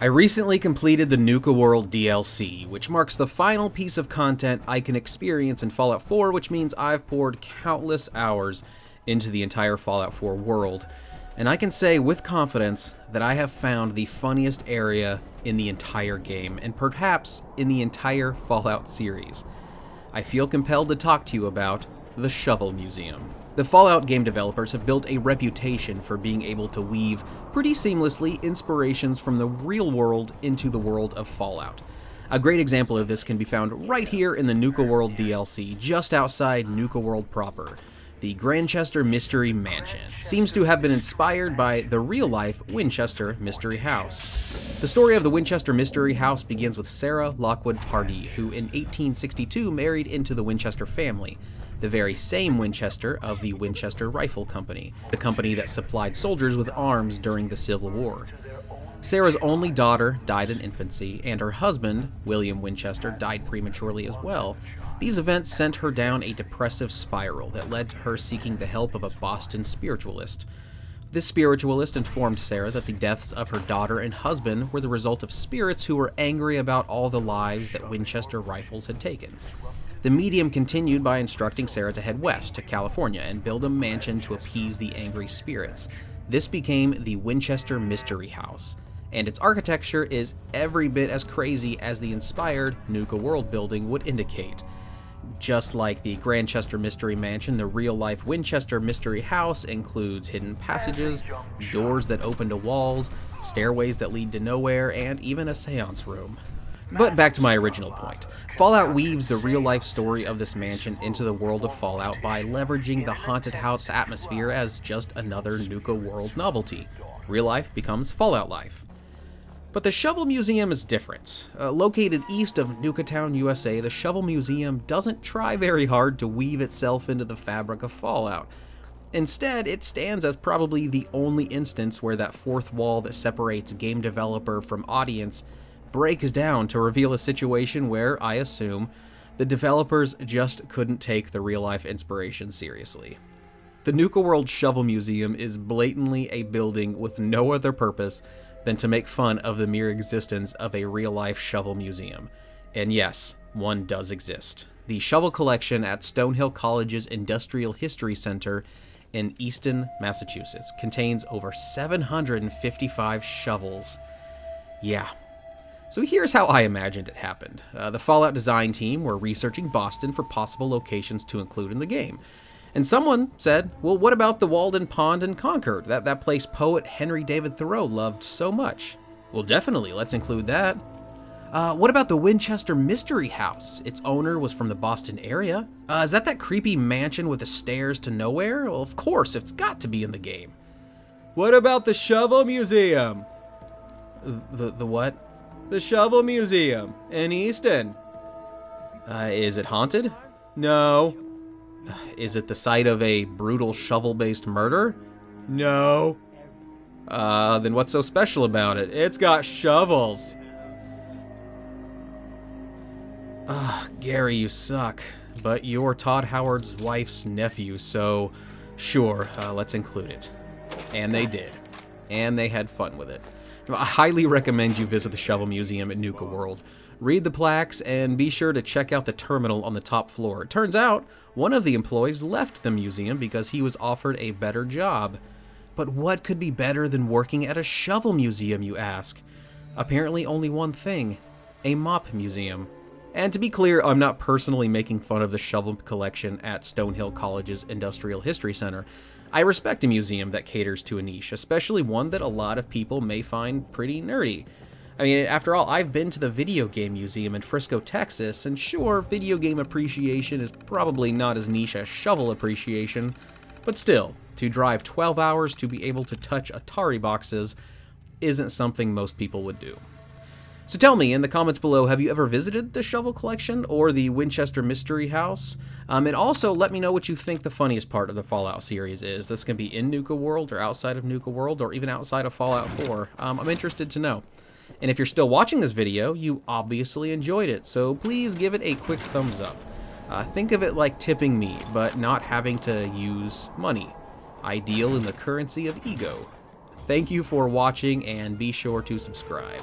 I recently completed the Nuka-World DLC, which marks the final piece of content I can experience in Fallout 4, which means I've poured countless hours into the entire Fallout 4 world, and I can say with confidence that I have found the funniest area in the entire game, and perhaps in the entire Fallout series. I feel compelled to talk to you about the Shovel Museum. The Fallout game developers have built a reputation for being able to weave pretty seamlessly inspirations from the real world into the world of Fallout. A great example of this can be found right here in the Nuka-World DLC, just outside Nuka-World proper. The Grandchester Mystery Mansion seems to have been inspired by the real-life Winchester Mystery House. The story of the Winchester Mystery House begins with Sarah Lockwood Pardee, who in 1862 married into the Winchester family, the very same Winchester of the Winchester Rifle Company, the company that supplied soldiers with arms during the Civil War. Sarah's only daughter died in infancy, and her husband, William Winchester, died prematurely as well. These events sent her down a depressive spiral that led to her seeking the help of a Boston spiritualist. This spiritualist informed Sarah that the deaths of her daughter and husband were the result of spirits who were angry about all the lives that Winchester rifles had taken. The medium continued by instructing Sarah to head west to California and build a mansion to appease the angry spirits. This became the Winchester Mystery House, and its architecture is every bit as crazy as the inspired Nuka-World building would indicate. Just like the Grandchester Mystery Mansion, the real-life Winchester Mystery House includes hidden passages, doors that open to walls, stairways that lead to nowhere, and even a seance room. But back to my original point. Fallout weaves the real-life story of this mansion into the world of Fallout by leveraging the haunted house atmosphere as just another Nuka-World novelty. Real life becomes Fallout life. But the Shovel Museum is different. Located east of Nukatown, USA, the Shovel Museum doesn't try very hard to weave itself into the fabric of Fallout. Instead, it stands as probably the only instance where that fourth wall that separates game developer from audience breaks down to reveal a situation where, I assume, the developers just couldn't take the real-life inspiration seriously. The Nuka-World Shovel Museum is blatantly a building with no other purpose than to make fun of the mere existence of a real-life shovel museum. And yes, one does exist. The Shovel Collection at Stonehill College's Industrial History Center in Easton, Massachusetts contains over 755 shovels. Yeah. So here's how I imagined it happened. The Fallout design team were researching Boston for possible locations to include in the game. And someone said, well, what about the Walden Pond in Concord, that place poet Henry David Thoreau loved so much? Well, definitely, let's include that. What about the Winchester Mystery House? Its owner was from the Boston area. Is that creepy mansion with the stairs to nowhere? Well, of course, it's got to be in the game. What about the Shovel Museum? The what? The Shovel Museum in Easton. Is it haunted? No. Is it the site of a brutal shovel-based murder? No. Then what's so special about it? It's got shovels. Gary, you suck. But you're Todd Howard's wife's nephew, so sure, let's include it. And they did. And they had fun with it. I highly recommend you visit the Shovel Museum at Nuka-World. Read the plaques, and be sure to check out the terminal on the top floor. It turns out, one of the employees left the museum because he was offered a better job. But what could be better than working at a shovel museum, you ask? Apparently only one thing: a mop museum. And to be clear, I'm not personally making fun of the shovel collection at Stonehill College's Industrial History Center. I respect a museum that caters to a niche, especially one that a lot of people may find pretty nerdy. I mean, after all, I've been to the Video Game Museum in Frisco, Texas, and sure, video game appreciation is probably not as niche as shovel appreciation, but still, to drive 12 hours to be able to touch Atari boxes isn't something most people would do. So tell me in the comments below, have you ever visited the Shovel Collection or the Winchester Mystery House? And also let me know what you think the funniest part of the Fallout series is. This can be in Nuka-World or outside of Nuka-World or even outside of Fallout 4. I'm interested to know. And if you're still watching this video, you obviously enjoyed it, so please give it a quick thumbs up. Think of it like tipping me, but not having to use money. Ideal in the currency of ego. Thank you for watching, and be sure to subscribe.